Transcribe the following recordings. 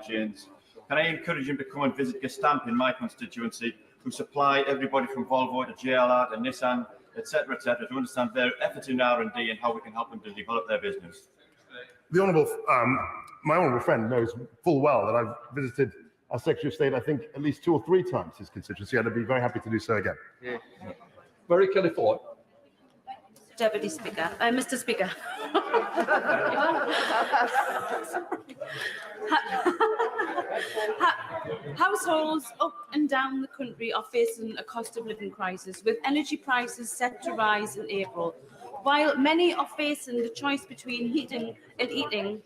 Can I encourage him to come and visit Gestamp in my constituency, who supply everybody from Volvo to JLR to Nissan, etc., to understand their efforts in R&D and how we can help them to develop their business. The honourable, my honourable friend knows full well that I've visited our Secretary of State, I think, at least 2 or 3 times his constituency, and I'd be very happy to do so again. Yeah. Very California. Deputy Speaker, Mr. Speaker. Households up and down the country are facing a cost of living crisis, with energy prices set to rise in April. While many are facing the choice between heating and eating,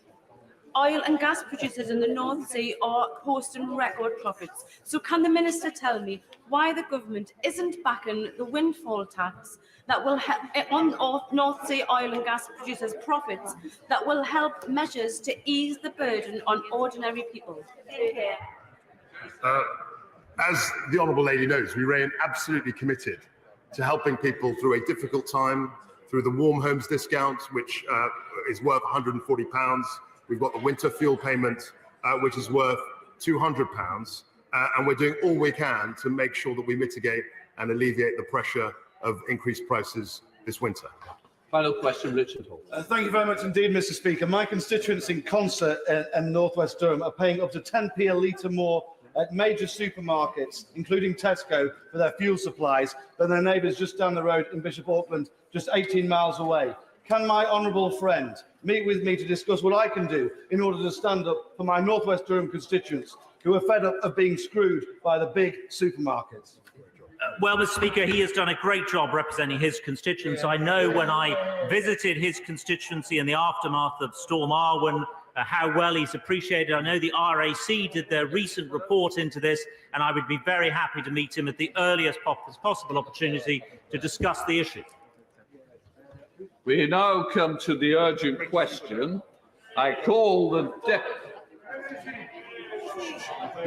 oil and gas producers in the North Sea are posting record profits. So can the Minister tell me why the government isn't backing the windfall tax that will help on North Sea oil and gas producers' profits, that will help measures to ease the burden on ordinary people? As the honourable lady knows, we remain absolutely committed to helping people through a difficult time, through the Warm Homes discount, which is worth £140. We've got the winter fuel payment, which is worth £200. And we're doing all we can to make sure that we mitigate and alleviate the pressure of increased prices this winter. Final question, Richard Hall. Thank you very much indeed, Mr. Speaker. My constituents in Concert and North West Durham are paying up to 10p a litre more at major supermarkets, including Tesco, for their fuel supplies than their neighbours just down the road in Bishop Auckland, just 18 miles away. Can my honourable friend meet with me to discuss what I can do in order to stand up for my North West Durham constituents who are fed up of being screwed by the big supermarkets? Well, Mr. Speaker, he has done a great job representing his constituents. I know when I visited his constituency in the aftermath of Storm Arwen, how well he's appreciated. I know the RAC did their recent report into this, and I would be very happy to meet him at the earliest possible opportunity to discuss the issue. We now come to the urgent question. I call the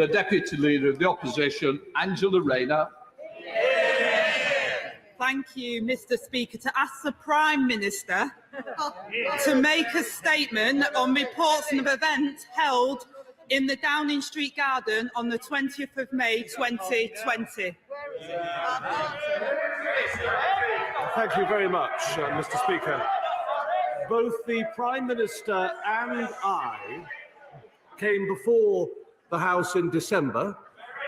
Deputy Leader of the Opposition, Angela Rayner. Thank you, Mr. Speaker. To ask the Prime Minister to make a statement on reports of events held in the Downing Street Garden on the 20th of May 2020. Thank you very much, Mr. Speaker. Both the Prime Minister and I came before the House in December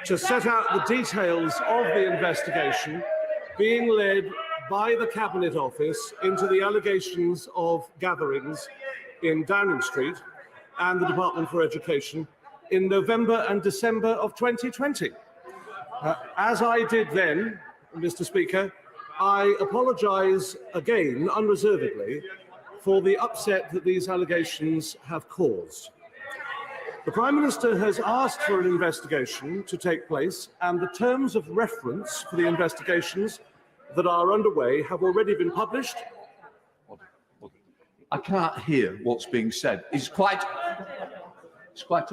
to set out the details of the investigation being led by the Cabinet Office into the allegations of gatherings in Downing Street and the Department for Education in November and December of 2020. As I did then, Mr. Speaker, I apologise again, unreservedly, for the upset that these allegations have caused. The Prime Minister has asked for an investigation to take place, and the terms of reference for the investigations that are underway have already been published. I can't hear what's being said. It's quite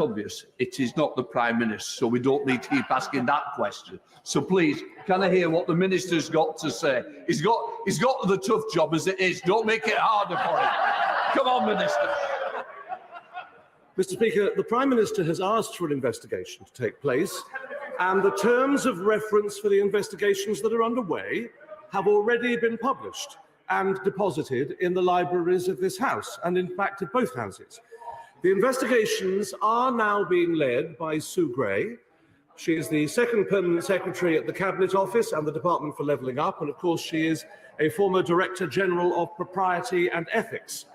obvious it is not the Prime Minister, so we don't need to keep asking that question. So please, can I hear what the Minister's got to say? He's got the tough job as it is. Don't make it harder for him. Come on, Minister. Mr. Speaker, the Prime Minister has asked for an investigation to take place, and the terms of reference for the investigations that are underway have already been published and deposited in the libraries of this House, and in fact of both Houses. The investigations are now being led by Sue Gray. She is the second permanent secretary at the Cabinet Office and the Department for Levelling Up, and of course she is a former Director General of Propriety and Ethics.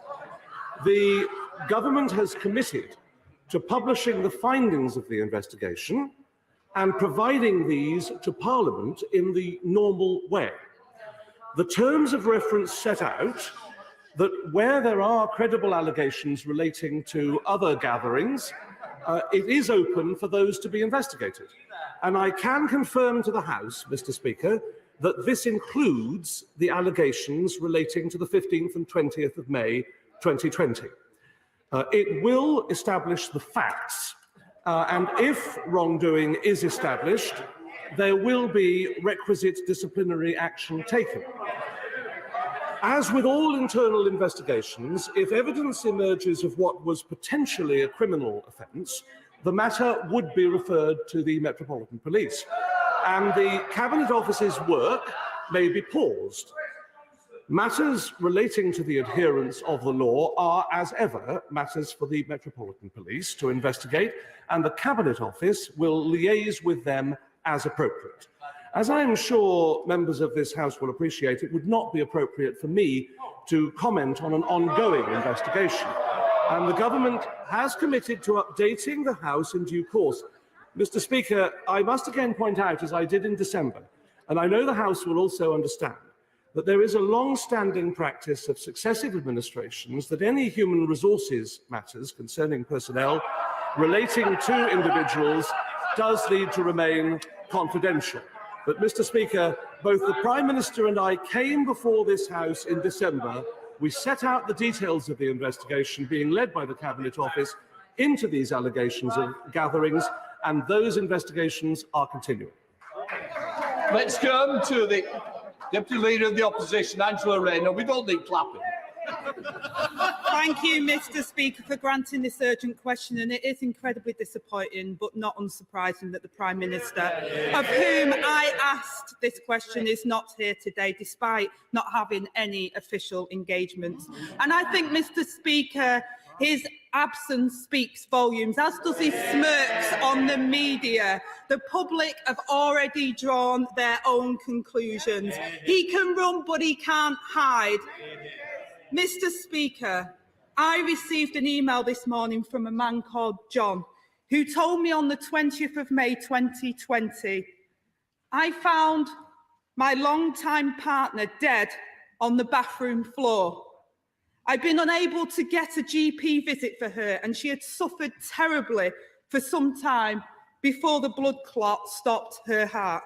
The government has committed to publishing the findings of the investigation and providing these to Parliament in the normal way. The terms of reference set out that where there are credible allegations relating to other gatherings, it is open for those to be investigated. And I can confirm to the House, Mr. Speaker, that this includes the allegations relating to the 15th and 20th of May 2020. It will establish the facts, and if wrongdoing is established, there will be requisite disciplinary action taken. As with all internal investigations, if evidence emerges of what was potentially a criminal offence, the matter would be referred to the Metropolitan Police, and the Cabinet Office's work may be paused. Matters relating to the adherence of the law are, as ever, matters for the Metropolitan Police to investigate, and the Cabinet Office will liaise with them as appropriate. As I am sure members of this House will appreciate, it would not be appropriate for me to comment on an ongoing investigation, and the government has committed to updating the House in due course. Mr. Speaker, I must again point out, as I did in December, and I know the House will also understand, that there is a long-standing practice of successive administrations that any human resources matters concerning personnel relating to individuals does need to remain confidential. But, Mr. Speaker, both the Prime Minister and I came before this House in December. We set out the details of the investigation being led by the Cabinet Office into these allegations of gatherings, and those investigations are continuing. Let's come to the Deputy Leader of the Opposition, Angela Rayner. We don't need clapping. Thank you, Mr. Speaker, for granting this urgent question. And it is incredibly disappointing, but not unsurprising, that the Prime Minister, of whom I asked this question, is not here today, despite not having any official engagements. And I think, Mr. Speaker, his absence speaks volumes, as does his smirks on the media. The public have already drawn their own conclusions. He can run, but he can't hide. Mr. Speaker, I received an email this morning from a man called John, who told me on the 20th of May 2020, I found my long-time partner dead on the bathroom floor. I've been unable to get a GP visit for her, and she had suffered terribly for some time before the blood clot stopped her heart.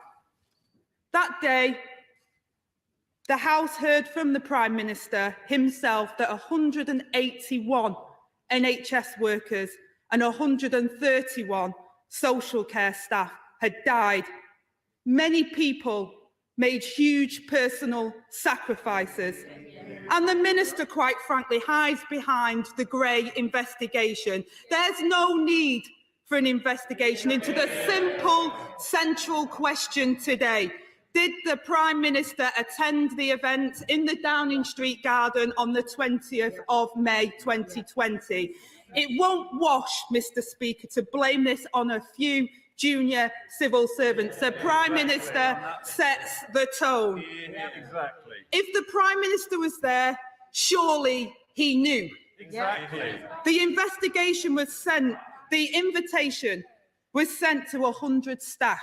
That day, the House heard from the Prime Minister himself that 181 NHS workers and 131 social care staff had died. Many people made huge personal sacrifices. And the Minister, quite frankly, hides behind the grey investigation. There's no need for an investigation into the simple, central question today. Did the Prime Minister attend the event in the Downing Street Garden on the 20th of May 2020? It won't wash, Mr. Speaker, to blame this on a few junior civil servants. The Prime Minister sets the tone. Exactly. If the Prime Minister was there, surely he knew. Exactly. The investigation was sent, the invitation was sent to 100 staff,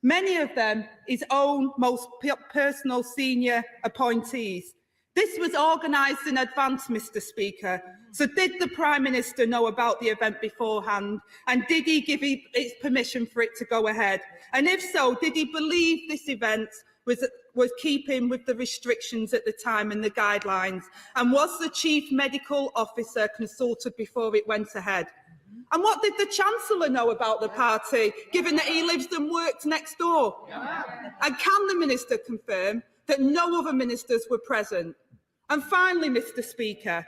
many of them his own most personal senior appointees. This was organised in advance, Mr. Speaker. So did the Prime Minister know about the event beforehand? And did he give his permission for it to go ahead? And if so, did he believe this event was keeping with the restrictions at the time and the guidelines? And was the Chief Medical Officer consulted before it went ahead? And what did the Chancellor know about the party, given that he lives and works next door? And can the Minister confirm that no other ministers were present? And finally, Mr. Speaker,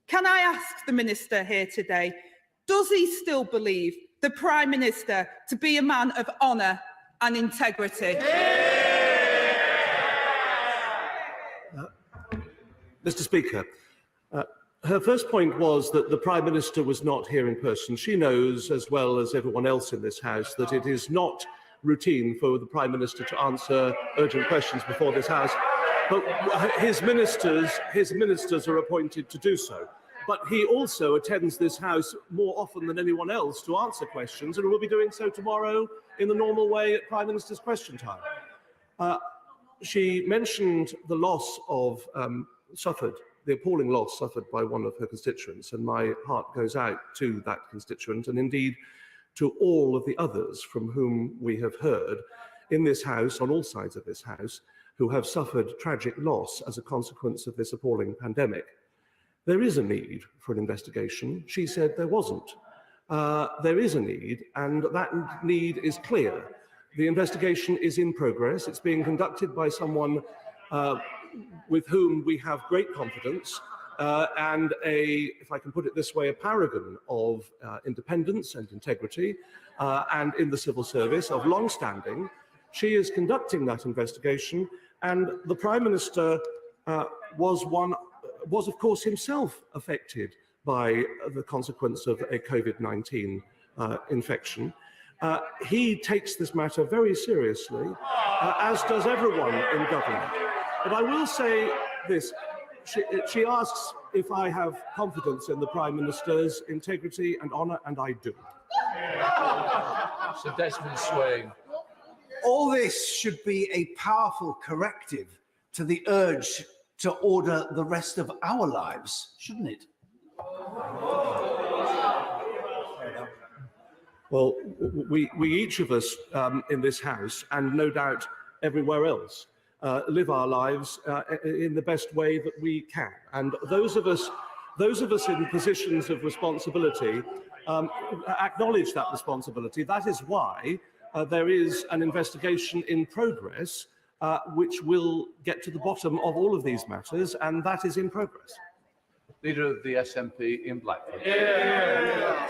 can I ask the Minister here today, does he still believe the Prime Minister to be a man of honour and integrity? Mr. Speaker, her first point was that the Prime Minister was not here in person. She knows, as well as everyone else in this House, that it is not routine for the Prime Minister to answer urgent questions before this House, but his ministers are appointed to do so. But he also attends this House more often than anyone else to answer questions, and will be doing so tomorrow in the normal way at Prime Minister's question time. She mentioned the loss of the appalling loss suffered by one of her constituents, and my heart goes out to that constituent, and indeed to all of the others from whom we have heard in this House, on all sides of this House, who have suffered tragic loss as a consequence of this appalling pandemic. There is a need for an investigation. She said there wasn't. There is a need, and that need is clear. The investigation is in progress. It's being conducted by someone with whom we have great confidence, and if I can put it this way, a paragon of independence and integrity, and in the civil service of long standing. She is conducting that investigation, and the Prime Minister was of course himself affected by the consequence of a COVID-19 infection. He takes this matter very seriously, as does everyone in government. But I will say this, she asks if I have confidence in the Prime Minister's integrity and honour, and I do. Sir Desmond Swain. All this should be a powerful corrective to the urge to order the rest of our lives, shouldn't it? Well, we each of us in this House, and no doubt everywhere else, live our lives in the best way that we can. And those of us in positions of responsibility acknowledge that responsibility. That is why there is an investigation in progress which will get to the bottom of all of these matters, and that is in progress. Leader of the SNP in Blackford.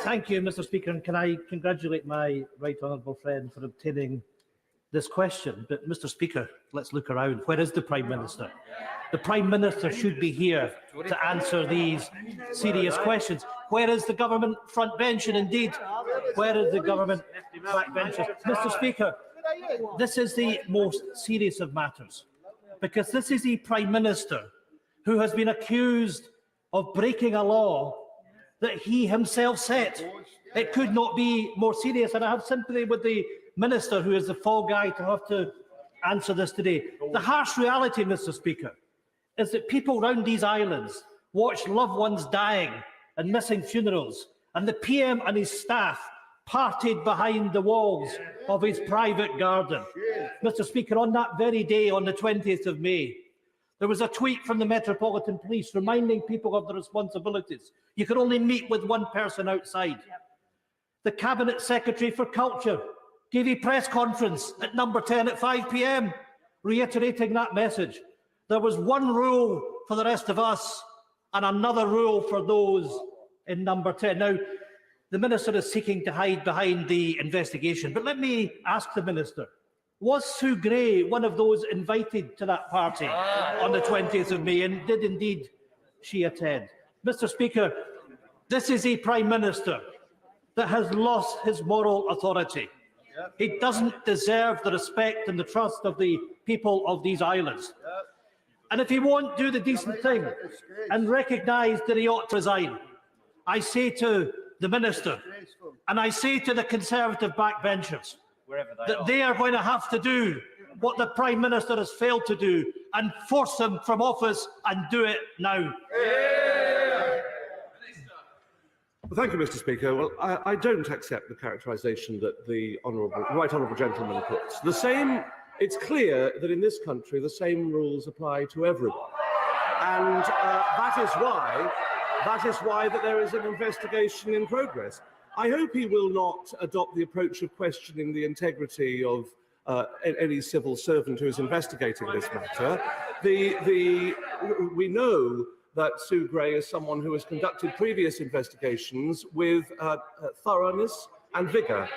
Thank you, Mr. Speaker, and can I congratulate my right honourable friend for obtaining this question. But, Mr. Speaker, let's look around. Where is the Prime Minister? The Prime Minister should be here to answer these serious questions. Where is the government front bench? And indeed, where is the government back benches? Mr. Speaker, this is the most serious of matters, because this is the Prime Minister who has been accused of breaking a law that he himself set. It could not be more serious, and I have sympathy with the Minister, who is the fall guy to have to answer this today. The harsh reality, Mr. Speaker, is that people around these islands watch loved ones dying and missing funerals, and the PM and his staff partied behind the walls of his private garden. Mr. Speaker, on that very day, on the 20th of May, there was a tweet from the Metropolitan Police reminding people of their responsibilities. You could only meet with one person outside. The Cabinet Secretary for Culture gave a press conference at Number 10 at 5 p.m, reiterating that message. There was one rule for the rest of us and another rule for those in Number 10. Now, the Minister is seeking to hide behind the investigation, but let me ask the Minister, was Sue Gray one of those invited to that party on the 20th of May, and did indeed she attend? Mr. Speaker, this is a Prime Minister that has lost his moral authority. He doesn't deserve the respect and the trust of the people of these islands. And if he won't do the decent thing and recognise that he ought to resign, I say to the Minister, and I say to the Conservative backbenchers, that they are going to have to do what the Prime Minister has failed to do and force him from office, and do it now. Well, thank you, Mr. Speaker. Well, I don't accept the characterisation that the right honourable gentleman puts. It's clear that in this country the same rules apply to everyone, and that is why there is an investigation in progress. I hope he will not adopt the approach of questioning the integrity of any civil servant who is investigating this matter. We know that Sue Gray is someone who has conducted previous investigations with thoroughness and vigour,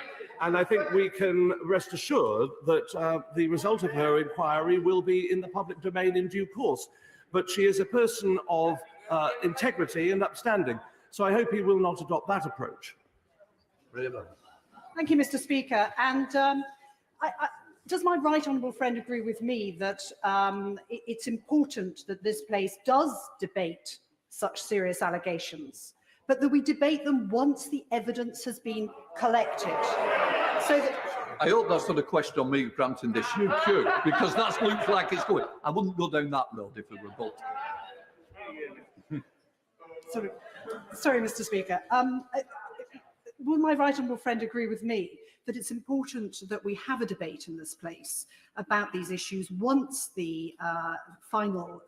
and I think we can rest assured that the result of her inquiry will be in the public domain in due course. But she is a person of integrity and upstanding, so I hope he will not adopt that approach. Thank you, Mr. Speaker. And does my right honourable friend agree with me that it's important that this place does debate such serious allegations, but that we debate them once the evidence has been collected? So that I hope that's not a question on me granting this UQ, because that looks like it's going. I wouldn't go down that road if it were built. Sorry, Mr. Speaker. Will my right honourable friend agree with me that it's important that we have a debate in this place about these issues once the final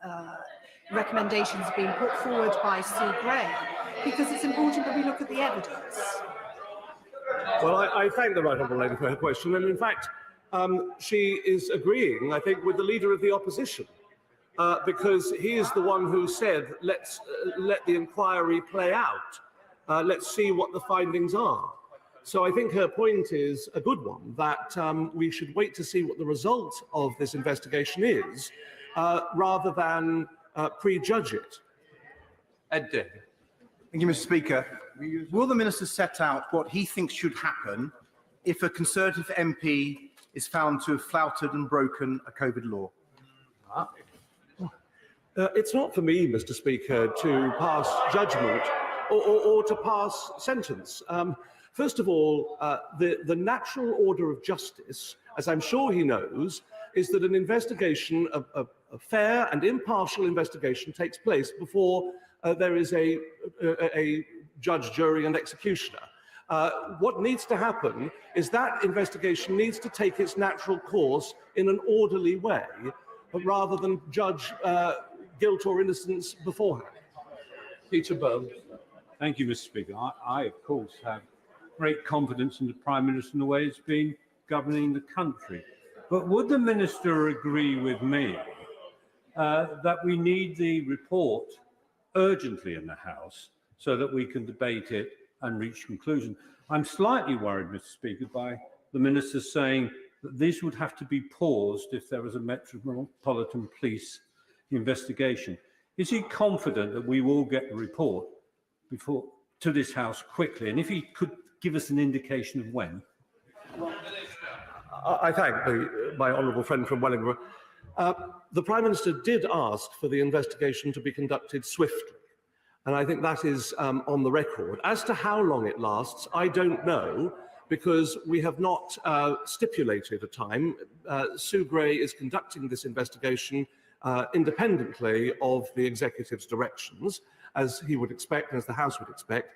recommendations have been put forward by Sue Gray, because it's important that we look at the evidence? Well, I thank the right honourable lady for her question, and in fact, she is agreeing, I think, with the Leader of the Opposition because he is the one who said, let's let the inquiry play out. Let's see what the findings are. So I think her point is a good one, that we should wait to see what the result of this investigation is, rather than prejudge it. Ed Davey. Thank you, Mr. Speaker. Will the Minister set out what he thinks should happen if a Conservative MP is found to have flouted and broken a COVID law? It's not for me, Mr. Speaker, to pass judgment or to pass sentence. First of all, the natural order of justice, as I'm sure he knows, is that an investigation, a fair and impartial investigation, takes place before there is a judge, jury, and executioner. What needs to happen is that investigation needs to take its natural course in an orderly way, rather than judge guilt or innocence beforehand. Peter Burns. Thank you, Mr. Speaker. I, of course, have great confidence in the Prime Minister and the way he's been governing the country. But would the Minister agree with me that we need the report urgently in the House so that we can debate it and reach conclusion? I'm slightly worried, Mr. Speaker, by the Minister saying that this would have to be paused if there was a Metropolitan Police investigation. Is he confident that we will get the report to this House quickly? And if he could give us an indication of when. I thank my honourable friend from Wellingborough. The Prime Minister did ask for the investigation to be conducted swiftly, and I think that is on the record. As to how long it lasts, I don't know, because we have not stipulated a time. Sue Gray is conducting this investigation independently of the Executive's directions, as he would expect, as the House would expect.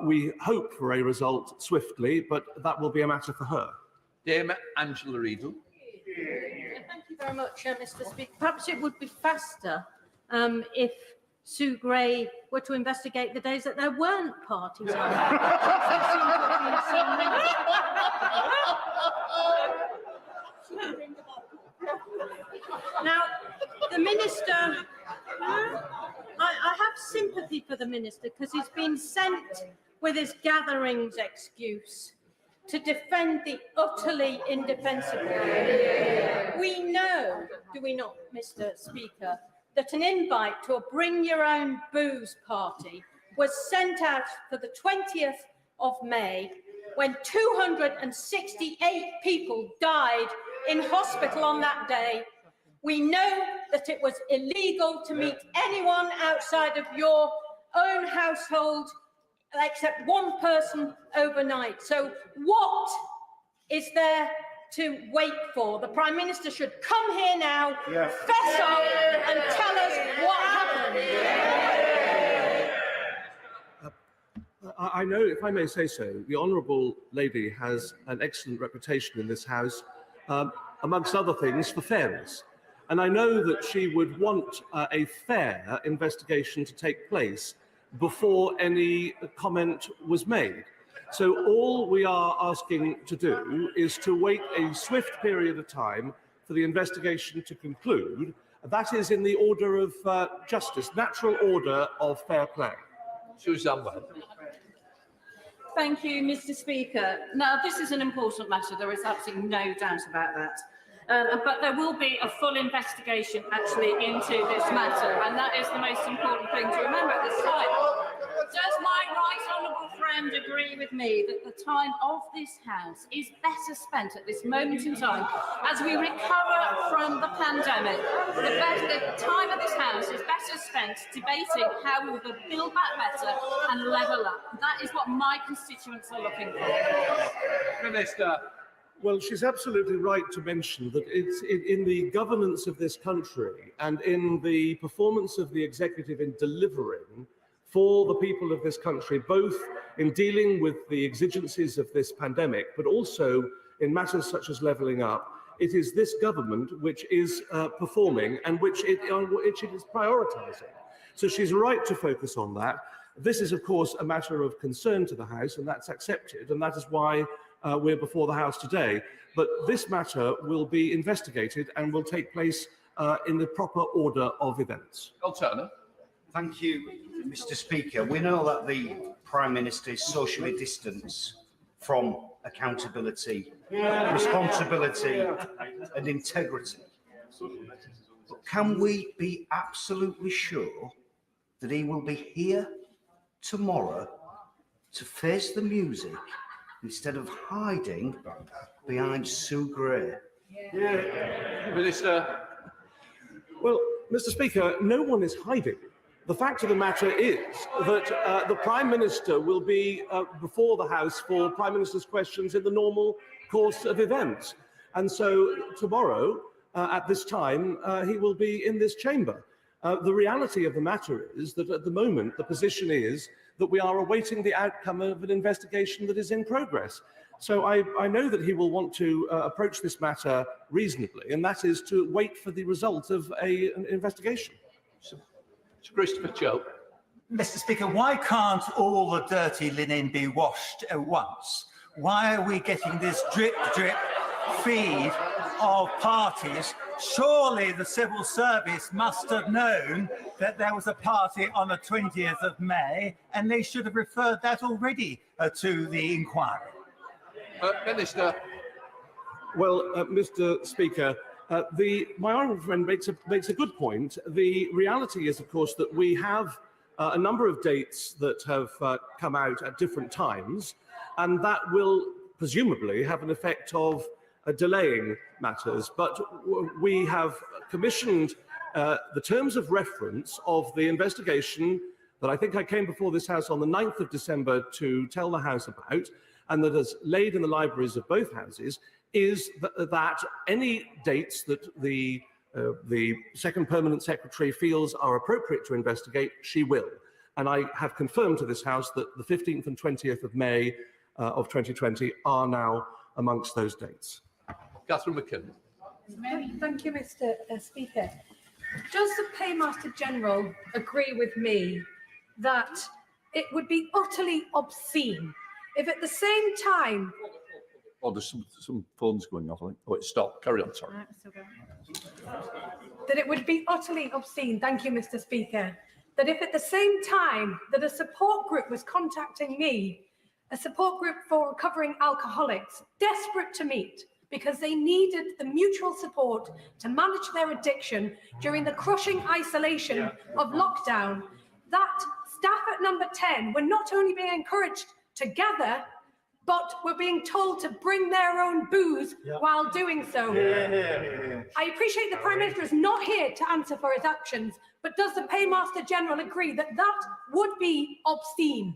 We hope for a result swiftly, but that will be a matter for her. Dame Angela Riedel. Thank you very much, Mr. Speaker. Perhaps it would be faster if Sue Gray were to investigate the days that there weren't parties on. Now, the Minister, I have sympathy for the Minister because he's been sent with his gatherings excuse to defend the utterly indefensible. We know, do we not, Mr. Speaker, that an invite to a bring your own booze party was sent out for the 20th of May when 268 people died in hospital on that day. We know that it was illegal to meet anyone outside of your own household except one person overnight. So what is there to wait for? The Prime Minister should come here now, fess up and tell us what happened. I know, if I may say so, the Honourable Lady has an excellent reputation in this House, amongst other things, for fairness. And I know that she would want a fair investigation to take place before any comment was made. So all we are asking to do is to wait a swift period of time for the investigation to conclude. That is in the order of justice, natural order of fair play. Susan Webb. Thank you, Mr. Speaker. Now, this is an important matter. There is absolutely no doubt about that. But there will be a full investigation actually into this matter, and that is the most important thing to remember at this time. Does my right honourable friend agree with me that the time of this House is better spent at this moment in time as we recover from the pandemic? The time of this House is better spent debating how we will build back better and level up. That is what my constituents are looking for. Minister. Well, she's absolutely right to mention that it's in the governance of this country and in the performance of the executive in delivering for the people of this country, both in dealing with the exigencies of this pandemic, but also in matters such as levelling up. It is this government which is performing and which it is prioritising. So she's right to focus on that. This is, of course, a matter of concern to the House, and that's accepted, and that is why we're before the House today. But this matter will be investigated and will take place in the proper order of events. Turner. Thank you, Mr. Speaker. We know that the Prime Minister is socially distanced from accountability, responsibility and integrity. But can we be absolutely sure that he will be here tomorrow to face the music instead of hiding behind Sue Gray? Minister. Well, Mr. Speaker, no one is hiding. The fact of the matter is that the Prime Minister will be before the House for Prime Minister's questions in the normal course of events. And so tomorrow, at this time, he will be in this chamber. The reality of the matter is that at the moment, the position is that we are awaiting the outcome of an investigation that is in progress. So I know that he will want to approach this matter reasonably, and that is to wait for the result of an investigation. Christopher Cho. Mr. Speaker, why can't all the dirty linen be washed at once? Why are we getting this drip feed of parties? Surely the civil service must have known that there was a party on the 20th of May, and they should have referred that already to the inquiry. Minister. Well, Mr. Speaker, my honourable friend makes a good point. The reality is, of course, that we have a number of dates that have come out at different times, and that will presumably have an effect of delaying matters. But we have commissioned the terms of reference of the investigation that I think I came before this House on the 9th of December to tell the House about, and that is laid in the libraries of both Houses, is that any dates that the Second Permanent Secretary feels are appropriate to investigate, she will. And I have confirmed to this House that the 15th and 20th of May of 2020 are now amongst those dates. Catherine McKinnon. Thank you, Mr. Speaker. Does the Paymaster General agree with me that it would be utterly obscene if at the same time... Oh, there's some phones going off, I think. Oh, it stopped. Carry on, sorry. That it would be utterly obscene, thank you, Mr. Speaker, that if at the same time that a support group was contacting me, a support group for recovering alcoholics, desperate to meet because they needed the mutual support to manage their addiction during the crushing isolation of lockdown, that staff at number 10 were not only being encouraged to gather, but were being told to bring their own booze while doing so. I appreciate the Prime Minister is not here to answer for his actions, but does the Paymaster General agree that that would be obscene?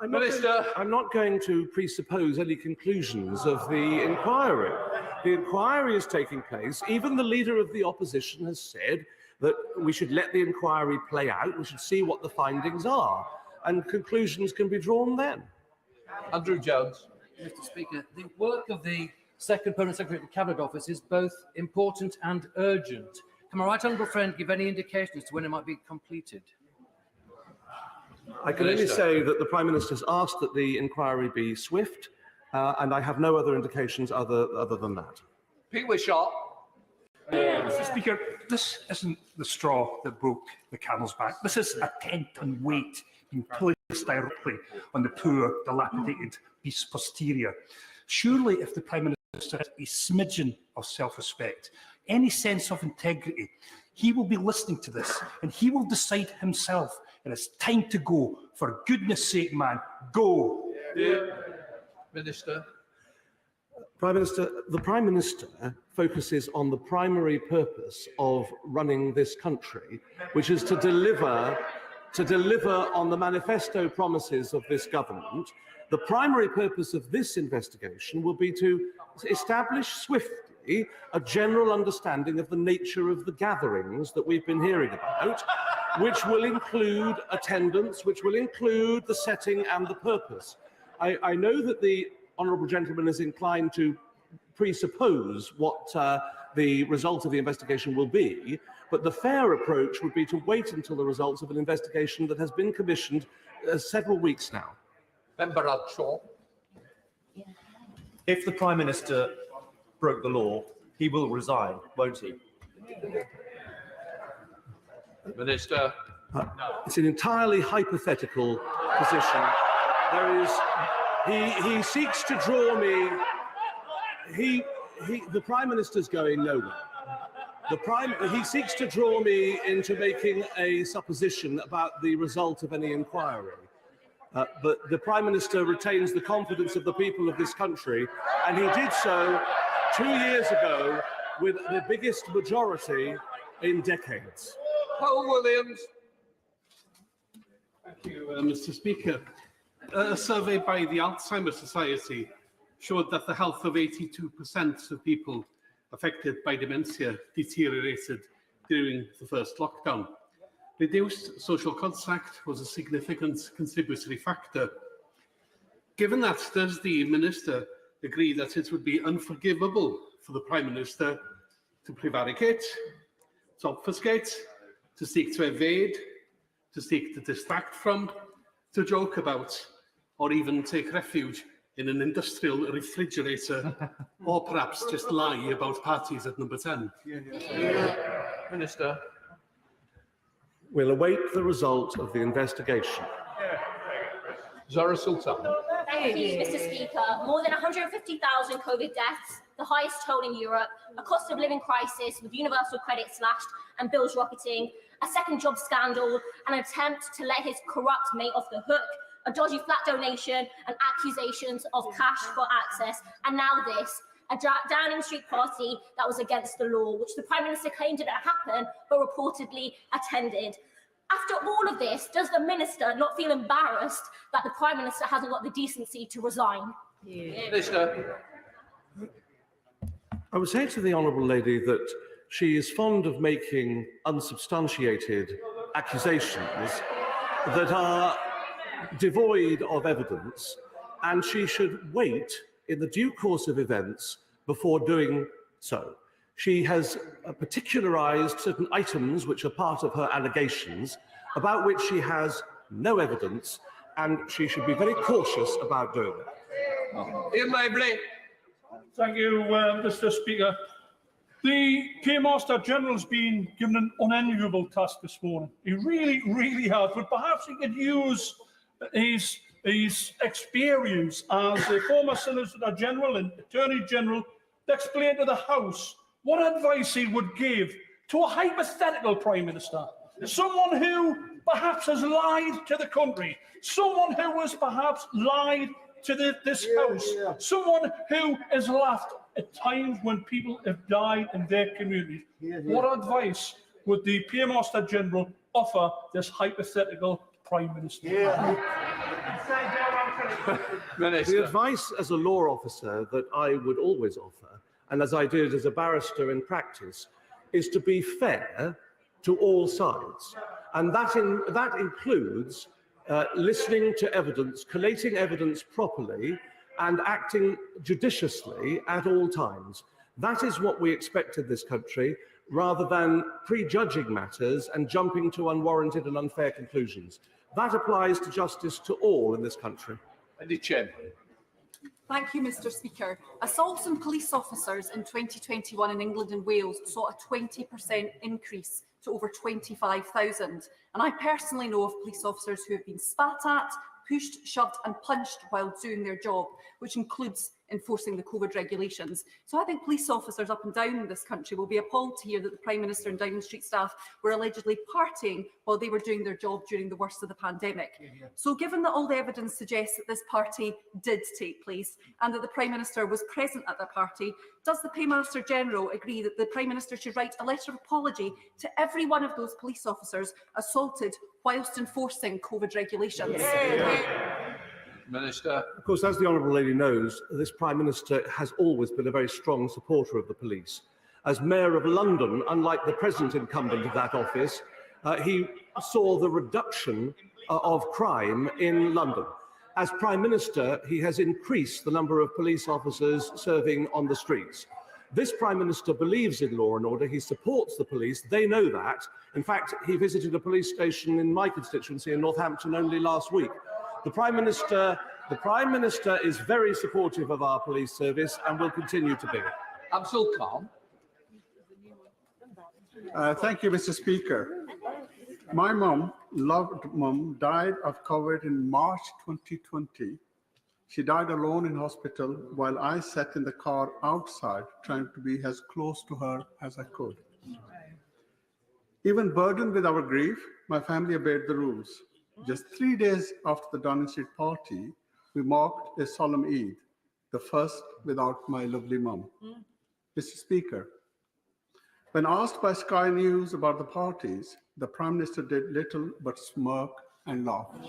I'm not going to presuppose any conclusions of the inquiry. The inquiry is taking place. Even the Leader of the Opposition has said that we should let the inquiry play out. We should see what the findings are, and conclusions can be drawn then. Andrew Jones. Mr. Speaker, the work of the Second Permanent Secretary of the Cabinet Office is both important and urgent. Can my right honourable friend give any indication as to when it might be completed? I can only say that the Prime Minister has asked that the inquiry be swift, and I have no other indications other than that. Pete Wishart. Mr. Speaker, this isn't the straw that broke the camel's back. This is a 10-ton weight being placed directly on the poor, dilapidated beast's posterior. Surely, if the Prime Minister has a smidgen of self-respect, any sense of integrity, he will be listening to this and he will decide himself. And it's time to go. For goodness sake, man, go. Minister. Prime Minister, the Prime Minister focuses on the primary purpose of running this country, which is to deliver on the manifesto promises of this government. The primary purpose of this investigation will be to establish swiftly a general understanding of the nature of the gatherings that we've been hearing about, which will include attendance, which will include the setting and the purpose. I know that the honourable gentleman is inclined to presuppose what the result of the investigation will be, but the fair approach would be to wait until the results of an investigation that has been commissioned several weeks now. Member Bradshaw. If the Prime Minister broke the law, he will resign, won't he? Minister. It's an entirely hypothetical position. There is, he seeks to draw me. The Prime Minister's going nowhere. He seeks to draw me into making a supposition about the result of any inquiry. But the Prime Minister retains the confidence of the people of this country, and he did so 2 years ago with the biggest majority in decades. Paul Williams. Thank you, Mr. Speaker. A survey by the Alzheimer's Society showed that the health of 82% of people affected by dementia deteriorated during the first lockdown. Reduced social contact was a significant contributory factor. Given that, does the Minister agree that it would be unforgivable for the Prime Minister to prevaricate, to obfuscate, to seek to evade, to seek to distract from, to joke about, or even take refuge in an industrial refrigerator, or perhaps just lie about parties at number 10? Minister. We'll await the result of the investigation. Zara Sultan. Thank you, Mr. Speaker. More than 150,000 COVID deaths, the highest toll in Europe, a cost of living crisis with universal credit slashed and bills rocketing, a second job scandal, an attempt to let his corrupt mate off the hook, a dodgy flat donation, and accusations of cash for access, and now this, a Downing Street party that was against the law, which the Prime Minister claimed didn't happen, but reportedly attended. After all of this, does the Minister not feel embarrassed that the Prime Minister hasn't got the decency to resign? Minister. I would say to the Honourable Lady that she is fond of making unsubstantiated accusations that are devoid of evidence, and she should wait in the due course of events before doing so. She has particularised certain items which are part of her allegations about which she has no evidence, and she should be very cautious about doing that. Ian Labourley. Thank you, Mr. Speaker. The Paymaster General's been given an unenviable task this morning. He really has, but perhaps he could use his experience as a former Solicitor General and Attorney General to explain to the House what advice he would give to a hypothetical Prime Minister, someone who perhaps has lied to the country, someone who has perhaps lied to this House, someone who has laughed at times when people have died in their communities. What advice would the Paymaster General offer this hypothetical Prime Minister? The advice as a law officer that I would always offer, and as I did as a barrister in practice, is to be fair to all sides. And that includes listening to evidence, collating evidence properly, and acting judiciously at all times. That is what we expect in this country, rather than prejudging matters and jumping to unwarranted and unfair conclusions. That applies to justice to all in this country. Thank you, Mr. Speaker. Assaults on police officers in 2021 in England and Wales saw a 20% increase to over 25,000. And I personally know of police officers who have been spat at, pushed, shoved and punched while doing their job, which includes enforcing the COVID regulations. So I think police officers up and down this country will be appalled to hear that the Prime Minister and Downing Street staff were allegedly partying while they were doing their job during the worst of the pandemic. So given that all the evidence suggests that this party did take place and that the Prime Minister was present at that party, does the Paymaster General agree that the Prime Minister should write a letter of apology to every one of those police officers assaulted whilst enforcing COVID regulations? Minister. Of course, as the Honourable Lady knows, this Prime Minister has always been a very strong supporter of the police. As Mayor of London, unlike the present incumbent of that office, he saw the reduction of crime in London. As Prime Minister, he has increased the number of police officers serving on the streets. This Prime Minister believes in law and order. He supports the police. They know that. In fact, he visited a police station in my constituency in Northampton only last week. The Prime Minister is very supportive of our police service and will continue to be. Abdul Khan. Thank you, Mr. Speaker. My mum, loved mum, died of COVID in March 2020. She died alone in hospital while I sat in the car outside trying to be as close to her as I could. Even burdened with our grief, my family obeyed the rules. Just 3 days after the Downing Street party, we marked a solemn Eid, the first without my lovely mum. Mr. Speaker, when asked by Sky News about the parties, the Prime Minister did little but smirk and laugh.